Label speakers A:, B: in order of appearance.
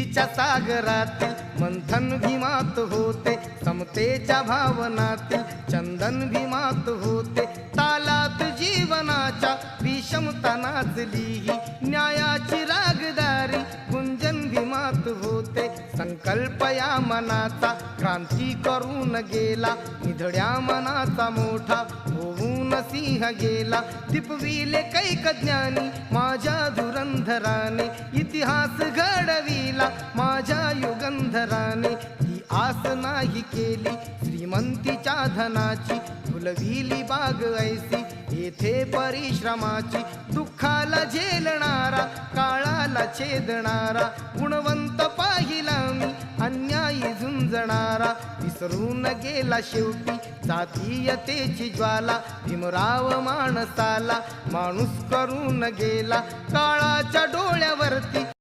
A: बुद्धीच्या सागरातील मंथन भीमात होते, समतेच्या भावनातील चंदन भीमात होते, तालात जीवनाच्या विषमता नाचली, न्यायाची रागदारी गुंजन भीमात होते. संकल्प या मनाचा क्रांती करून गेला, निधड्या मनाचा मोठा होऊन सिंह गेला. दिपविले कैक ज्ञानी माझ्या धुरंधराने, इतिहास घडविला माझ्या युगंधराने. ती आस नाही केली श्रीमंतीच्या धनाची, फुलविली बाग ऐसी येथे परिश्रमाची. दुःखाला झेलणारा काळाला छेदणारा, गुणवंत पाहिला मी अन्यायी झुंजणारा. विसरून गेला शेवटी जातीयतेची ज्वाला, भीमराव माणसाला माणूस करून गेला. काळाच्या डोळ्यावरती